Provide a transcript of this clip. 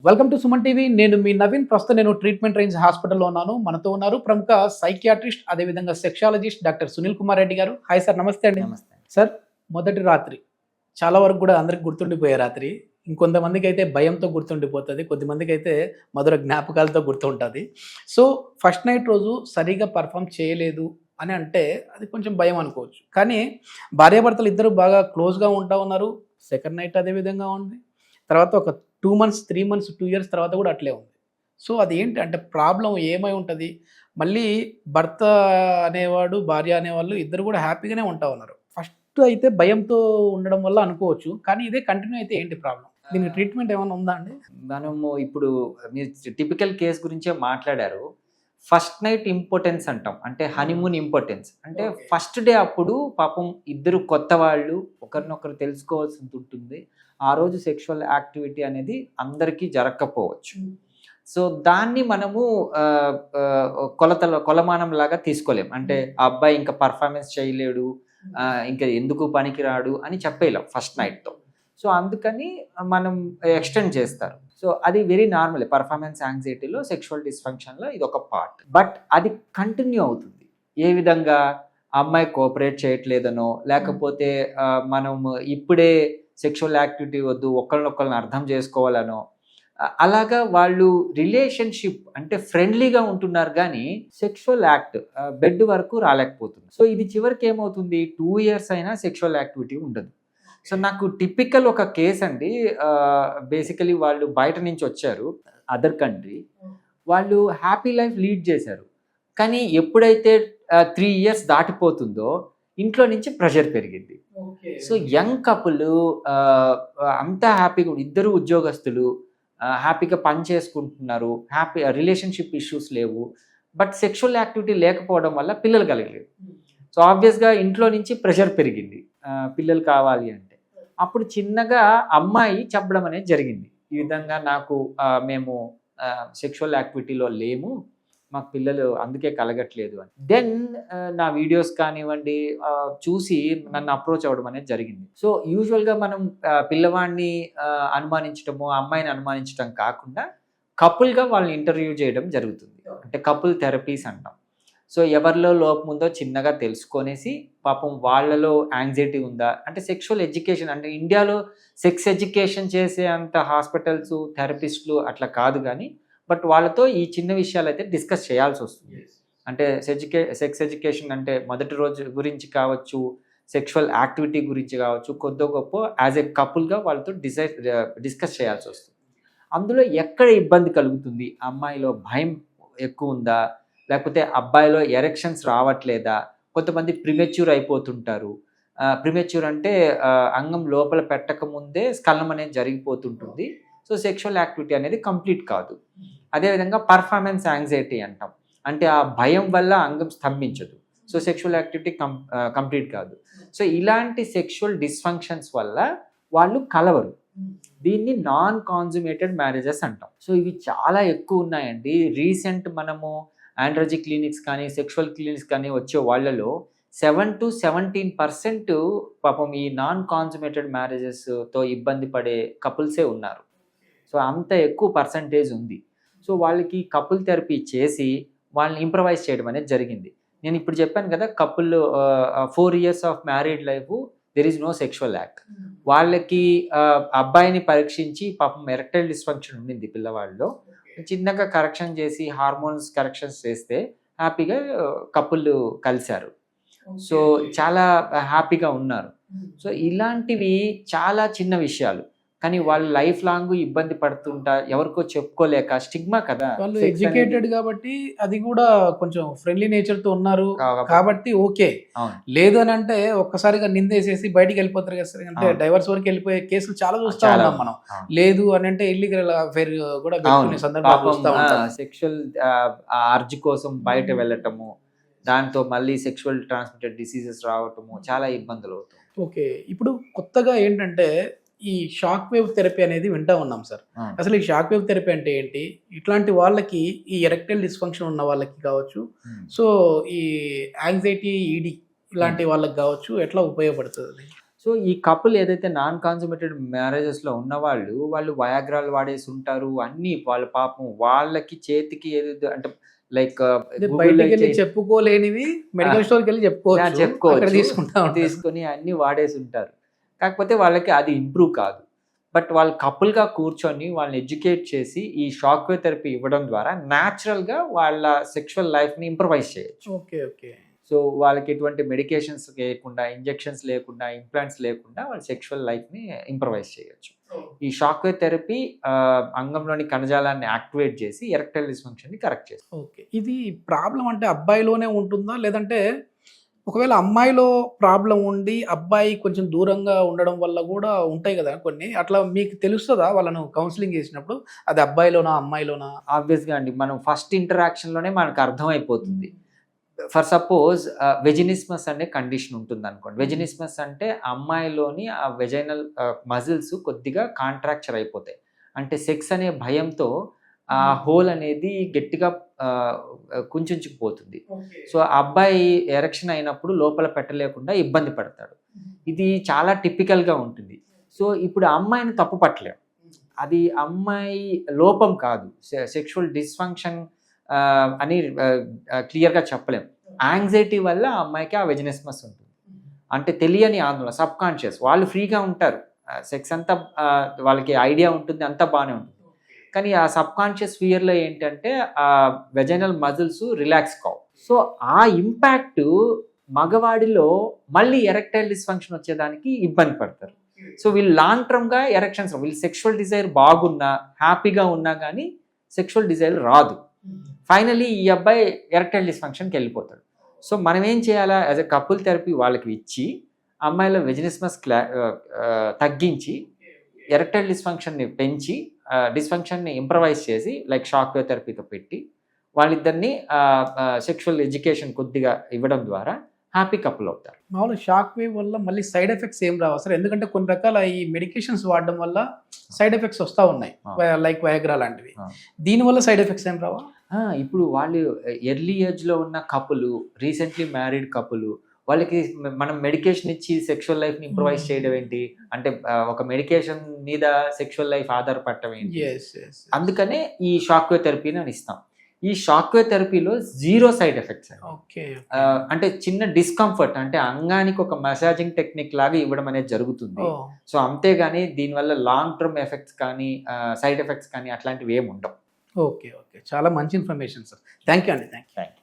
Welcome to Suman TV. నేను మీ నవీన్. ప్రస్తుతం నేను ట్రీట్మెంట్ రేంజ్ హాస్పిటల్లో ఉన్నాను. మనతో ఉన్నారు ప్రముఖ సైకియాట్రిస్ట్, అదేవిధంగా సెక్షాలజిస్ట్ డాక్టర్ సునీల్ కుమార్ రెడ్డి గారు. హాయ్ సార్, నమస్తే అండి. నమస్తే. సార్, మొదటి రాత్రి చాలా వరకు కూడా అందరికి గుర్తుండిపోయే రాత్రి. ఇంకొంతమందికి అయితే భయంతో గుర్తుండిపోతుంది, కొద్దిమందికి అయితే మధుర జ్ఞాపకాలతో గుర్తుంటుంది. సో ఫస్ట్ నైట్ రోజు సరిగా పర్ఫామ్ చేయలేదు అని అంటే అది కొంచెం భయం అనుకోవచ్చు. కానీ భార్యాభర్తలు ఇద్దరు బాగా క్లోజ్గా ఉంటా ఉన్నారు. సెకండ్ నైట్ అదే విధంగా ఉంది. తర్వాత ఒక 2 months 3 months 2 years తర్వాత కూడా అట్లే ఉంది. సో అది ఏంటి అంటే ప్రాబ్లం ఏమై ఉంటుంది? మళ్ళీ భర్త అనేవాడు, భార్య అనేవాళ్ళు ఇద్దరు కూడా హ్యాపీగానే ఉంటా ఉన్నారు. ఫస్ట్ అయితే భయంతో ఉండడం వల్ల అనుకోవచ్చు, కానీ ఇదే కంటిన్యూ అయితే ఏంటి ప్రాబ్లం? దీనికి ట్రీట్మెంట్ ఏమైనా ఉందా అండి? మనము ఇప్పుడు మీరు టిపికల్ కేస్ గురించే మాట్లాడారు. ఫస్ట్ నైట్ ఇంపార్టెన్స్ అంటాం, అంటే హనీమూన్ ఇంపార్టెన్స్. అంటే ఫస్ట్ డే అప్పుడు పాపం ఇద్దరు కొత్త వాళ్ళు ఒకరినొకరు తెలుసుకోవాల్సి ఉంటుంది. ఆ రోజు సెక్షువల్ యాక్టివిటీ అనేది అందరికీ జరగకపోవచ్చు. సో దాన్ని మనము కొలమానం లాగా తీసుకోలేం. అంటే ఆ అబ్బాయి ఇంకా పర్ఫార్మెన్స్ చేయలేడు, ఇంకా ఎందుకు పనికిరాడు అని చెప్పలేం ఫస్ట్ నైట్తో. సో అందుకని మనం ఎక్స్టెండ్ చేస్తారు. సో అది వెరీ నార్మల్. పర్ఫార్మెన్స్ యాంగ్జైటీలో, సెక్షువల్ డిస్ఫంక్షన్లో ఇది ఒక పార్ట్. బట్ అది కంటిన్యూ అవుతుంది. ఏ విధంగా? అమ్మాయి కోఆపరేట్ చేయట్లేదనో, లేకపోతే మనం ఇప్పుడే సెక్షువల్ యాక్టివిటీ వద్దు, ఒకళ్ళనొకళ్ళని అర్థం చేసుకోవాలనో, అలాగా వాళ్ళు రిలేషన్షిప్ అంటే ఫ్రెండ్లీగా ఉంటున్నారు, కానీ సెక్షువల్ యాక్ట్ బెడ్ వరకు రాలేకపోతుంది. సో ఇది చివరికి ఏమవుతుంది? 2 years అయినా సెక్షువల్ యాక్టివిటీ ఉండదు. సో నాకు టిపికల్ ఒక కేస్ అండి. బేసికలీ వాళ్ళు బయట నుంచి వచ్చారు, అదర్ కంట్రీ. వాళ్ళు హ్యాపీ లైఫ్ లీడ్ చేశారు, కానీ ఎప్పుడైతే 3 years దాటిపోతుందో ఇంట్లో నుంచి ప్రెషర్ పెరిగింది. సో యంగ్ కపుల్ అంతా హ్యాపీగా, ఇద్దరు ఉద్యోగస్తులు, హ్యాపీగా పని చేసుకుంటున్నారు, హ్యాపీ రిలేషన్షిప్ ఇష్యూస్ లేవు. బట్ సెక్షువల్ యాక్టివిటీ లేకపోవడం వల్ల పిల్లలు కలగలేదు. సో ఆబ్వియస్గా ఇంట్లో నుంచి ప్రెషర్ పెరిగింది, పిల్లలు కావాలి అంటే. అప్పుడు చిన్నగా అమ్మాయి చెప్పడం అనేది జరిగింది, ఈ విధంగా నాకు మేము సెక్షువల్ యాక్టివిటీలో లేము, మాకు పిల్లలు అందుకే కలగట్లేదు అని. దెన్ నా వీడియోస్ కానివ్వండి చూసి నన్ను అప్రోచ్ అవ్వడం అనేది జరిగింది. సో యూజువల్గా మనం పిల్లవాడిని అనుమానించడము, అమ్మాయిని అనుమానించడం కాకుండా కపుల్గా వాళ్ళని ఇంటర్వ్యూ చేయడం జరుగుతుంది. అంటే కపుల్ థెరపీస్ అంటాం. సో ఎవరిలో లోపం ఉందో చిన్నగా తెలుసుకొనేసి, పాపం వాళ్ళలో యాంగ్జైటీ ఉందా, అంటే సెక్షువల్ ఎడ్యుకేషన్, అంటే ఇండియాలో సెక్స్ ఎడ్యుకేషన్ చేసే అంత హాస్పిటల్స్, థెరపిస్టులు అట్లా కాదు, కానీ బట్ వాళ్ళతో ఈ చిన్న విషయాలు అయితే డిస్కస్ చేయాల్సి వస్తుంది. అంటే సెక్స్ ఎడ్యుకేషన్ అంటే మొదటి రోజు గురించి కావచ్చు, సెక్షువల్ యాక్టివిటీ గురించి కావచ్చు, కొద్దో గొప్ప యాజ్ ఎ కపుల్గా వాళ్ళతో డిస్కస్ చేయాల్సి వస్తుంది. అందులో ఎక్కడ ఇబ్బంది కలుగుతుంది? అమ్మాయిలో భయం ఎక్కువ ఉందా, లేకపోతే అబ్బాయిలో ఎరెక్షన్స్ రావట్లేదా, కొంతమంది ప్రిమెచ్యూర్ అయిపోతుంటారు. ప్రిమెచ్యూర్ అంటే అంగం లోపల పెట్టకముందే స్ఖలనం అనేది జరిగిపోతుంటుంది. సో సెక్షువల్ యాక్టివిటీ అనేది కంప్లీట్ కాదు. అదేవిధంగా పర్ఫార్మెన్స్ యాంగ్జైటీ అంటాం, అంటే ఆ భయం వల్ల అంగం స్తంభించదు. సో సెక్షువల్ యాక్టివిటీ కంప్లీట్ కాదు. సో ఇలాంటి సెక్షువల్ డిస్ఫంక్షన్స్ వల్ల వాళ్ళు కలవరు. దీన్ని నాన్ కాన్సుమేటెడ్ మ్యారేజెస్ అంటాం. సో ఇవి చాలా ఎక్కువ ఉన్నాయండి. రీసెంట్ మనము ఆండ్రాలజీ క్లినిక్స్ కానీ, సెక్షువల్ క్లినిక్స్ కానీ వచ్చే వాళ్ళలో 7 to 17% పాపం ఈ నాన్ కాన్సుమేటెడ్ మ్యారేజెస్తో ఇబ్బంది పడే కపుల్సే ఉన్నారు. సో అంత ఎక్కువ పర్సంటేజ్ ఉంది. సో వాళ్ళకి కపుల్ థెరపీ చేసి వాళ్ళని ఇంప్రవైజ్ చేయడం అనేది జరిగింది. నేను ఇప్పుడు చెప్పాను కదా, couple 4 years of married life there is no sexual act. వాళ్ళకి అబ్బాయిని పరీక్షించి పాపం ఎరెక్టైల్ డిస్ఫంక్షన్ ఉండింది పిల్లవాళ్ళలో, చిన్నగా కరెక్షన్ చేసి హార్మోన్స్ కరెక్షన్స్ చేస్తే హ్యాపీగా కపుల్ కలిశారు. సో చాలా హ్యాపీగా ఉన్నారు. సో ఇలాంటివి చాలా చిన్న విషయాలు, కానీ వాళ్ళు లైఫ్ లాంగ్ ఇబ్బంది పడుతుంటా, ఎవరికో చెప్పుకోలేక, స్టిగ్మా కదా. వాళ్ళు ఎడ్యుకేటెడ్ కాబట్టి, అది కూడా కొంచెం ఫ్రెండ్లీ నేచర్ తో ఉన్నారు కాబట్టి ఓకే. లేదు అని అంటే ఒక్కసారిగా నిందేసేసి బయటికి వెళ్ళిపోతారు కదా సార్. అంటే డైవర్స్ వరకు వెళ్ళిపోయే కేసులు చాలా చూస్తా ఉన్నాం మనం. లేదు అని అంటే ఇల్లీగల్ అఫైర్ కూడా పెట్టుకునే సందర్భాలు చూస్తా ఉంటాం. సెక్షువల్ అర్జ్ కోసం బయట వెళ్ళటము, దాంతో మళ్ళీ సెక్షువల్ ట్రాన్స్మిటెడ్ డిసీజెస్ రావటము, చాలా ఇబ్బందులు అవుతాయి. ఓకే, ఇప్పుడు కొత్తగా ఏంటంటే ఈ షాక్ వేవ్ థెరపీ అనేది వింటా ఉన్నాం సార్. అసలు ఈ షాక్ వేవ్ థెరపీ అంటే ఏంటి? ఇట్లాంటి వాళ్ళకి, ఈ ఎరెక్టైల్ డిస్ఫంక్షన్ ఉన్న వాళ్ళకి కావచ్చు, సో ఈ యాంగ్జైటీ, ఈడీ ఇలాంటి వాళ్ళకి కావచ్చు, ఎట్లా ఉపయోగపడుతుంది? సో ఈ కపుల్ ఏదైతే నాన్ కాన్సుమేటెడ్ మ్యారేజెస్లో ఉన్న వాళ్ళు వయాగ్రాలు వాడేసి ఉంటారు, అన్ని వాళ్ళ పాపం వాళ్ళకి చేతికి ఏదో అంటే లైక్ బయటికి వెళ్ళి చెప్పుకోలేనివి మెడికల్ స్టోర్కి వెళ్ళి చెప్పుకోవచ్చు తీసుకుంటా తీసుకొని అన్ని వాడేసి ఉంటారు. కాకపోతే వాళ్ళకి అది ఇంప్రూవ్ కాదు. బట్ వాళ్ళు కపుల్గా కూర్చొని వాళ్ళని ఎడ్యుకేట్ చేసి ఈ షాక్ వేవ్ థెరపీ ఇవ్వడం ద్వారా న్యాచురల్గా వాళ్ళ సెక్షువల్ లైఫ్ని ఇంప్రవైజ్ చేయొచ్చు. Okay okay. సో వాళ్ళకి ఎటువంటి మెడికేషన్స్ లేకుండా, ఇంజెక్షన్స్ లేకుండా, ఇంప్లాంట్స్ లేకుండా వాళ్ళ సెక్షువల్ లైఫ్ని ఇంప్రవైజ్ చేయొచ్చు. ఈ షాక్ వేవ్ థెరపీ అంగంలోని కణజాలాన్ని యాక్టివేట్ చేసి ఎరెక్టైల్ డిస్ఫంక్షన్ని కరెక్ట్ చేస్తుంది. ఓకే. ఇది ప్రాబ్లం అంటే అబ్బాయిలోనే ఉంటుందా, లేదంటే ఒకవేళ అమ్మాయిలో ప్రాబ్లం ఉండి అబ్బాయి కొంచెం దూరంగా ఉండడం వల్ల కూడా ఉంటాయి కదా కొన్ని, అట్లా మీకు తెలుస్తుందా వాళ్ళను కౌన్సిలింగ్ చేసినప్పుడు అది అబ్బాయిలోనా అమ్మాయిలోనా? ఆబ్వియస్గా అండి, మనం ఫస్ట్ ఇంటరాక్షన్లోనే మనకు అర్థమైపోతుంది. ఫర్ సపోజ్ వెజినిస్మస్ అనే కండిషన్ ఉంటుంది అనుకోండి. వెజినిస్మస్ అంటే అమ్మాయిలోని ఆ వెజైనల్ మజిల్స్ కొద్దిగా కాంట్రాక్చర్ అయిపోతాయి. అంటే సెక్స్ అనే భయంతో ఆ హోల్ అనేది గట్టిగా కుంచుకుపోతుంది. సో అబ్బాయి ఎరెక్షన్ అయినప్పుడు లోపల పెట్టలేకుండా ఇబ్బంది పడతాడు. ఇది చాలా టిపికల్గా ఉంటుంది. సో ఇప్పుడు అమ్మాయిని తప్పు పట్టలేము, అది అమ్మాయి లోపం కాదు, సెక్షువల్ డిస్ఫంక్షన్ అని క్లియర్గా చెప్పలేం. యాంగ్జైటీ వల్ల ఆ అమ్మాయికి ఆ వెజినిస్మస్ ఉంటుంది. అంటే తెలియని ఆందోళన, సబ్ కాన్షియస్. వాళ్ళు ఫ్రీగా ఉంటారు, సెక్స్ అంతా వాళ్ళకి ఐడియా ఉంటుంది, అంతా బాగానే ఉంటుంది. కానీ ఆ సబ్ కాన్షియస్ ఫియర్లో ఏంటంటే ఆ వెజైనల్ మజిల్స్ రిలాక్స్ కావు. సో ఆ ఇంపాక్ట్ మగవాడిలో మళ్ళీ ఎరెక్టైల్ డిస్ఫంక్షన్ వచ్చేదానికి ఇబ్బంది పడతారు. సో వీళ్ళు లాంగ్ టర్మ్గా ఎరెక్షన్స్, వీళ్ళు సెక్షువల్ డిజైర్ బాగున్నా, హ్యాపీగా ఉన్నా కానీ సెక్షువల్ డిజైర్ రాదు. ఫైనలీ ఈ అబ్బాయి ఎరెక్టైల్ డిస్ఫంక్షన్కి వెళ్ళిపోతాడు. సో మనం ఏం చేయాలా, యాజ్ ఎ కపుల్ థెరపీ వాళ్ళకి ఇచ్చి అమ్మాయిలో వెజినిస్మస్ తగ్గించి ఎరెక్టైల్ డిస్ఫంక్షన్ని పెంచి డిస్ఫంక్షన్ని ఇంప్రవైజ్ చేసి లైక్ షాక్ వేవ్ థెరపీతో పెట్టి వాళ్ళిద్దరిని సెక్షువల్ ఎడ్యుకేషన్ కొద్దిగా ఇవ్వడం ద్వారా హ్యాపీ కపుల్ అవుతారు. మామూలు షాక్ వేవ్ వల్ల మళ్ళీ సైడ్ ఎఫెక్ట్స్ ఏం రావు సార్? ఎందుకంటే కొన్ని రకాల ఈ మెడికేషన్స్ వాడడం వల్ల సైడ్ ఎఫెక్ట్స్ వస్తూ ఉన్నాయి, లైక్ వయాగ్రా లాంటివి. దీనివల్ల సైడ్ ఎఫెక్ట్స్ ఏం రావా? ఇప్పుడు వాళ్ళు ఎర్లీ ఏజ్లో ఉన్న కపులు, రీసెంట్లీ మ్యారీడ్ కపులు, వాళ్ళకి మనం మెడికేషన్ ఇచ్చి సెక్షువల్ లైఫ్ని ఇంప్రవైజ్ చేయడం ఏంటి అంటే ఒక మెడికేషన్ మీద సెక్షువల్ లైఫ్ ఆధారపడటం ఏంటి? అందుకనే ఈ షాక్ వేవ్ థెరపీని అని ఇస్తాం. ఈ షాక్ వేవ్ థెరపీలో 0 సైడ్ ఎఫెక్ట్స్. అంటే చిన్న డిస్కంఫర్ట్, అంటే అంగానికి ఒక మసాజింగ్ టెక్నిక్ లాగా ఇవ్వడం అనేది జరుగుతుంది. సో అంతేగాని దీనివల్ల లాంగ్ టర్మ్ ఎఫెక్ట్స్ కానీ సైడ్ ఎఫెక్ట్స్ కానీ అట్లాంటివి ఏమి ఉండవు. ఓకే ఓకే, చాలా మంచి ఇన్ఫర్మేషన్ సార్. థ్యాంక్ యూ అండి. Thank you.